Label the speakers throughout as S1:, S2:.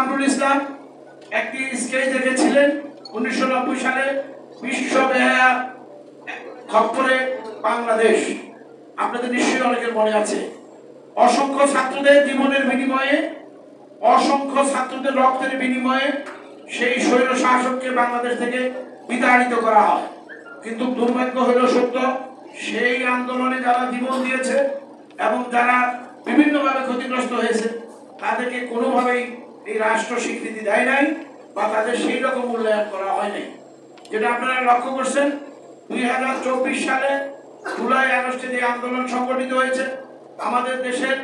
S1: কামরুল ইসলাম একটি স্কেচ এঁকেছিলেন 1990 সালে, বিশ্ব বেহায়া খপ্পরে বাংলাদেশ। আপনাদের নিশ্চয়ই অনেকের মনে আছে। অসংখ্য ছাত্রদের জীবনের বিনিময়ে, অসংখ্য ছাত্রদের রক্তের বিনিময়ে সেই স্বৈর শাসককে বাংলাদেশ থেকে বিতাড়িত করা হয়। কিন্তু দুর্ভাগ্য হলো সত্য, সেই আন্দোলনে যারা জীবন দিয়েছে এবং যারা বিভিন্নভাবে ক্ষতিগ্রস্ত হয়েছে তাদেরকে কোনোভাবেই এই রাষ্ট্র স্বীকৃতি দেয় নাই বা তাদের সেই রকম মূল্যায়ন করা হয় নাই। যেটা আপনারা লক্ষ্য করছেন, 2024 সালে জুলাই আগস্টে যে আন্দোলন সংগঠিত হয়েছে, আমাদের দেশের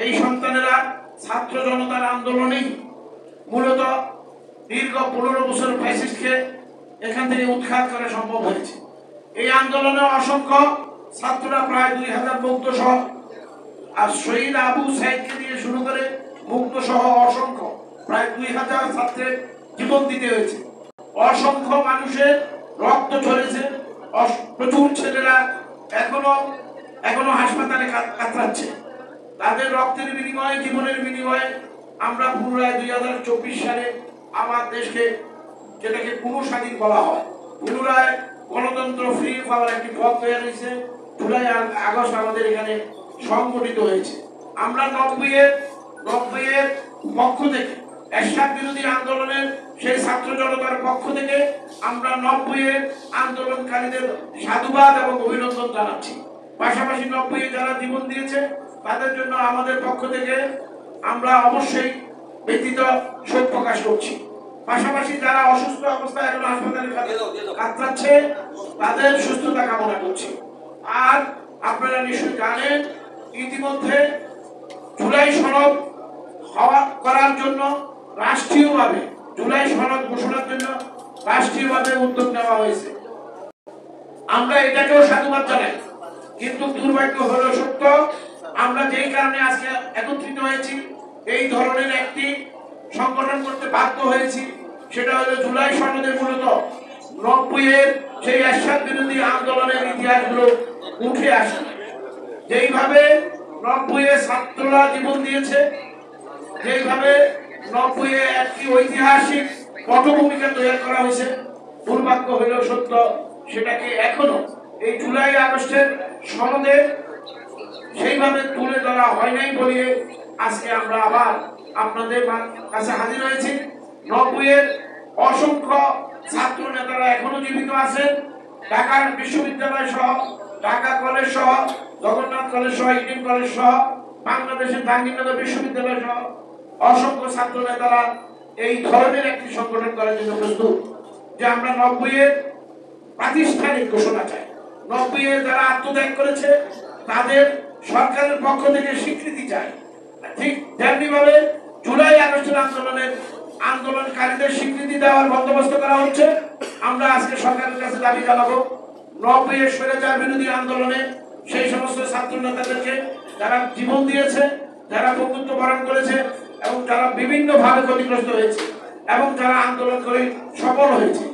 S1: এই সন্তানেরা ছাত্র জনতার আন্দোলনেই মূলত দীর্ঘ 15 বছর ফ্যাসিস্টকে এখান থেকে উৎখাত করা সম্ভব হয়েছে। এই আন্দোলনে অসংখ্য ছাত্ররা, প্রায় 2000 মুক্ত সহ, আর শহীদ আবু সাইদকে দিয়ে শুরু করে মুক্ত সহ অসংখ্য প্রায় 2000 ছাত্রের জীবন দিতে হয়েছে। অসংখ্য মানুষের রক্ত ঝরেছে, প্রচুর ছেলেরা এখনো হাসপাতালে কাতরাচ্ছে। তাদের রক্তের বিনিময়ে, জীবনের বিনিময়ে আমরা পুনরায় 2024 সালে আমার দেশকে, যেটাকে পুনঃস্বাধীন বলা হয়, পুনরায় গণতন্ত্র ফিরে পাওয়ার একটি পথ তৈরি হয়েছে। জুলাই আগস্ট আমাদের এখানে সংগঠিত হয়েছে। আমরা 90-এর পক্ষ থেকে, এরশাদ বিরোধী আন্দোলনের সেই ছাত্র জনতার পক্ষ থেকে আমরা 90-এর আন্দোলনকারীদের সাধুবাদ এবং অভিনন্দন জানাচ্ছি। পাশাপাশি 90-এ যারা জীবন দিয়েছে তাদের জন্য আমাদের পক্ষ থেকে আমরা অবশ্যই ব্যতীত শোক প্রকাশ করছি। পাশাপাশি যারা অসুস্থ অবস্থায় এখন হাসপাতালে কাতরাচ্ছে তাদের সুস্থতা কামনা করছি। আর আপনারা নিশ্চয়ই জানেন, ইতিমধ্যে জুলাই সনদ করার জন্য রাষ্ট্রীয়ভাবে, জুলাই সনদ ঘোষণার জন্য রাষ্ট্রীয়ভাবে উদ্যোগ নেওয়া হয়েছে। আমরা এটাকেও সাধুবাদ জানাই। কিন্তু দুর্ভাগ্য হলো সত্য, আমরা যেই কারণে আজকে একত্রিত হয়েছি, এই ধরনের একটি সংগঠন করতে বাধ্য হয়েছি, সেটা হলো জুলাই সনদে মূলত 90-এর সেই এরশাদ বিরোধী আন্দোলনের ইতিহাসগুলো উঠে আসে। যেইভাবে 90-এ ছাত্ররা জীবন দিয়েছে, যেইভাবে 90-এ একটি ঐতিহাসিক পটভূমিকা তৈরি করা হয়েছে, দুর্ভাগ্য হলেও সত্য, সেটাকে এখনো এই জুলাই আগস্টের সনদে সেইভাবে তুলে ধরা হয় নাই বলে আজকে আমরা আবার আপনাদের কাছে হাজির হয়েছি। 90-এর অসংখ্য ছাত্র নেতারা এখনো জীবিত আছেন। ঢাকা বিশ্ববিদ্যালয় সহ, ঢাকা কলেজ সহ, জগন্নাথ কলেজ সহ, ইডেন কলেজ সহ, বাংলাদেশের জাহাঙ্গীরনগর বিশ্ববিদ্যালয় সহ অসংখ্য ছাত্র নেতারা এই ধরনের একটি সংগঠন করার জন্য প্রস্তুত, যে আমরা 90-এর প্রাতিষ্ঠানিক ঘোষণা চাই। 90-এ যারা আত্মত্যাগ করেছে তাদের সরকারের পক্ষ থেকে স্বীকৃতি চাই। ঠিক তেমনি ভাবে জুলাই আগস্টের আন্দোলনকারীদের স্বীকৃতি দেওয়ার বন্দোবস্ত করা হচ্ছে। আমরা আজকে সরকারের কাছে দাবি জানাবো, 90-এর স্বৈরাচার বিরোধী আন্দোলনে সেই সমস্ত ছাত্র নেতাদেরকে যারা জীবন দিয়েছে, যারা বন্ধুত্ব বরণ করেছে এবং যারা বিভিন্নভাবে ক্ষতিগ্রস্ত হয়েছে এবং যারা আন্দোলন করে সফল হয়েছে,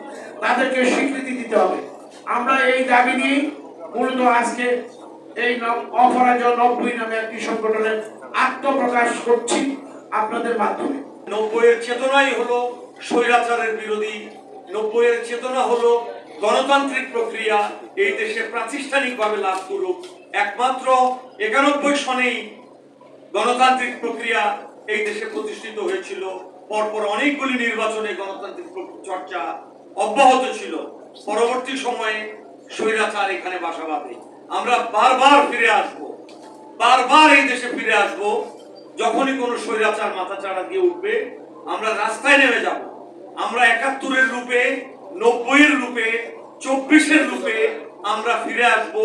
S1: তাদেরকে স্বীকৃতি দিতে হবে। আমরা এই দাবি নিয়ে মূলত আজকে এই অপরাজয় 90 নামে একটি সংগঠনের আত্মপ্রকাশ করছি আপনাদের মাধ্যমে।
S2: 90-এর চেতনাই হলো স্বৈরাচারের বিরোধী, 90-এর চেতনা হলো গণতান্ত্রিক প্রক্রিয়া এই দেশে প্রাতিষ্ঠানিকভাবে লাভ করুক। একমাত্র 91 সনেই গণতান্ত্রিক প্রক্রিয়া এই দেশে প্রতিষ্ঠিত হয়েছিল। পরপর অনেকগুলি নির্বাচনে গণতান্ত্রিক চর্চা অব্যাহত ছিল। পরবর্তী সময়ে স্বৈরাচার এখানে বাসা বাঁধে। আমরা বারবার ফিরে আসব, বারবার এই দেশে ফিরে আসব। যখনই কোনো স্বৈরাচার মাথাচাড়া দিয়ে উঠবে আমরা রাস্তায় নেমে যাব। আমরা 71-এর রূপে, 90-এর রূপে, 24-এর রূপে আমরা ফিরে আসব।